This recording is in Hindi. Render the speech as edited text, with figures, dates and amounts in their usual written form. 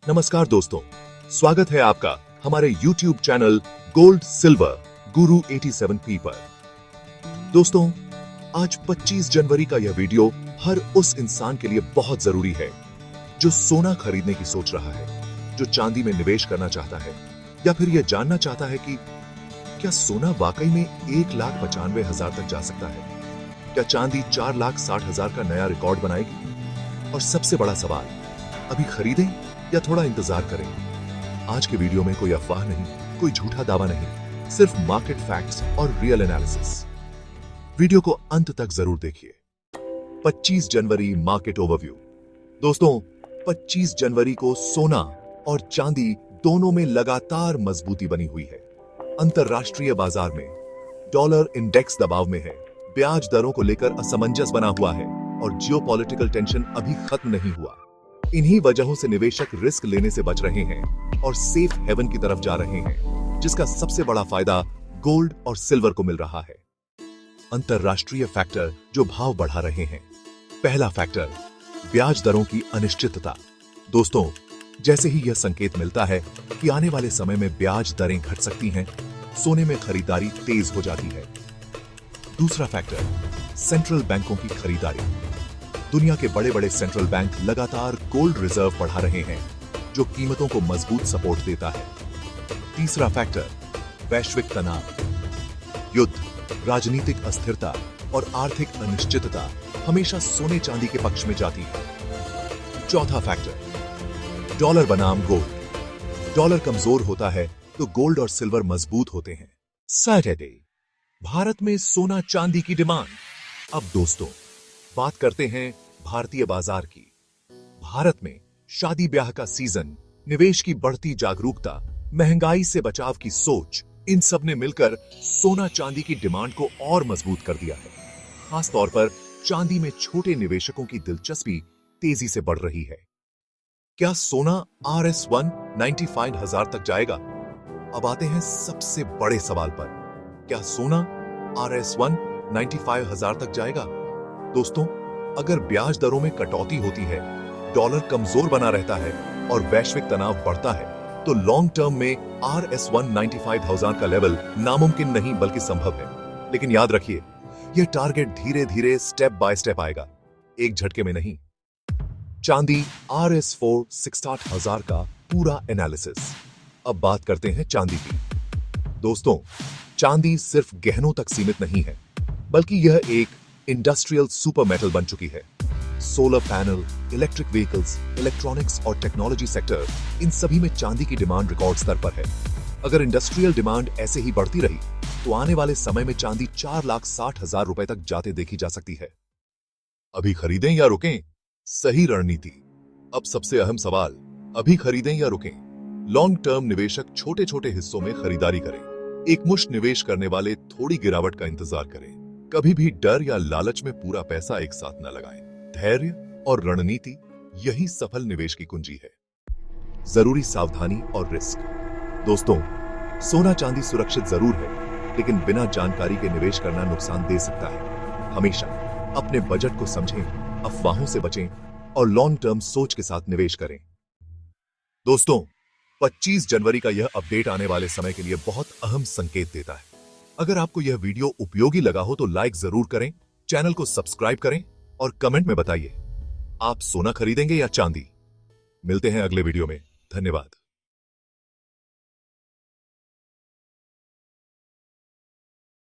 नमस्कार दोस्तों, स्वागत है आपका हमारे YouTube चैनल गोल्ड सिल्वर गुरु 87P पर। दोस्तों, आज 25 जनवरी का यह वीडियो हर उस इंसान के लिए बहुत जरूरी है जो सोना खरीदने की सोच रहा है, जो चांदी में निवेश करना चाहता है या फिर यह जानना चाहता है कि क्या सोना वाकई में 1,95,000 तक जा सकता है, क्या चांदी 4,60,000 का नया रिकॉर्ड बनाएगी। और सबसे बड़ा सवाल, अभी खरीदें या थोड़ा इंतजार करें। आज के वीडियो में कोई अफवाह नहीं, कोई झूठा दावा नहीं, सिर्फ मार्केट फैक्ट्स और रियल एनालिसिस। वीडियो को अंत तक जरूर देखिए। 25 जनवरी मार्केट ओवरव्यू। दोस्तों, 25 जनवरी को सोना और चांदी दोनों में लगातार मजबूती बनी हुई है। अंतरराष्ट्रीय बाजार में डॉलर इंडेक्स दबाव में है, ब्याज दरों को लेकर असमंजस बना हुआ है और जियोपॉलिटिकल टेंशन अभी खत्म नहीं हुआ। इन्हीं वजहों से निवेशक रिस्क लेने से बच रहे हैं और सेफ हेवन की तरफ जा रहे हैं, जिसका सबसे बड़ा फायदा गोल्ड और सिल्वर को मिल रहा है। अंतरराष्ट्रीय फैक्टर जो भाव बढ़ा रहे हैं। पहला फैक्टर, ब्याज दरों की अनिश्चितता। दोस्तों, जैसे ही यह संकेत मिलता है कि आने वाले समय में ब्याज दरें घट सकती हैं, सोने में खरीदारी तेज हो जाती है। दूसरा फैक्टर, सेंट्रल बैंकों की खरीदारी। दुनिया के बड़े बड़े सेंट्रल बैंक लगातार गोल्ड रिजर्व बढ़ा रहे हैं, जो कीमतों को मजबूत सपोर्ट देता है। तीसरा फैक्टर, वैश्विक तनाव। युद्ध, राजनीतिक अस्थिरता और आर्थिक अनिश्चितता हमेशा सोने चांदी के पक्ष में जाती है। चौथा फैक्टर, डॉलर बनाम गोल्ड। डॉलर कमजोर होता है तो गोल्ड और सिल्वर मजबूत होते हैं। सैटरडे, भारत में सोना चांदी की डिमांड। अब दोस्तों, बात करते हैं भारतीय बाजार की। भारत में शादी ब्याह का सीजन, निवेश की बढ़ती जागरूकता, महंगाई से बचाव की सोच, इन सब ने मिलकर सोना चांदी की डिमांड को और मजबूत कर दिया है। खास तौर पर चांदी में छोटे निवेशकों की दिलचस्पी तेजी से बढ़ रही है। क्या सोना RS1 95,000 तक जाएगा? अब आते हैं सबसे बड़े सवाल पर, क्या सोना RS1 95,000 तक जाएगा? दोस्तों, अगर ब्याज दरों में कटौती होती है, डॉलर कमजोर बना रहता है और वैश्विक तनाव बढ़ता है, तो लॉन्ग टर्म में RS1 95,000 का लेवल नामुमकिन नहीं बल्कि संभव है। लेकिन याद रखिए, यह टारगेट धीरे धीरे स्टेप बाय स्टेप आएगा, एक झटके में नहीं। चांदी RS4 66,000 का पूरा एनालिसिस। अब बात करते हैं चांदी की। दोस्तों, चांदी सिर्फ गहनों तक सीमित नहीं है, बल्कि यह एक इंडस्ट्रियल सुपर मेटल बन चुकी है। Solar panel, electric vehicles, electronics और टेक्नोलॉजी सेक्टर, इन सभी में चांदी की डिमांड रिकॉर्ड स्तर पर है। अगर इंडस्ट्रियल डिमांड ऐसे ही बढ़ती रही तो आने वाले समय में चांदी 4,60,000 रुपए तक जाते देखी जा सकती है। अभी खरीदें या रुकें? सही रणनीति। अब सबसे अहम सवाल, अभी खरीदें या रुकें? लॉन्ग टर्म निवेशक छोटे छोटे हिस्सों में खरीदारी करें। एकमुश्त निवेश करने वाले थोड़ी गिरावट का इंतजार करें। कभी भी डर या लालच में पूरा पैसा एक साथ न लगाएं। धैर्य और रणनीति, यही सफल निवेश की कुंजी है। जरूरी सावधानी और रिस्क। दोस्तों, सोना चांदी सुरक्षित जरूर है, लेकिन बिना जानकारी के निवेश करना नुकसान दे सकता है। हमेशा अपने बजट को समझें, अफवाहों से बचें और लॉन्ग टर्म सोच के साथ निवेश करें। दोस्तों, 25 जनवरी का यह अपडेट आने वाले समय के लिए बहुत अहम संकेत देता है। अगर आपको यह वीडियो उपयोगी लगा हो तो लाइक जरूर करें, चैनल को सब्सक्राइब करें और कमेंट में बताइए, आप सोना खरीदेंगे या चांदी। मिलते हैं अगले वीडियो में। धन्यवाद।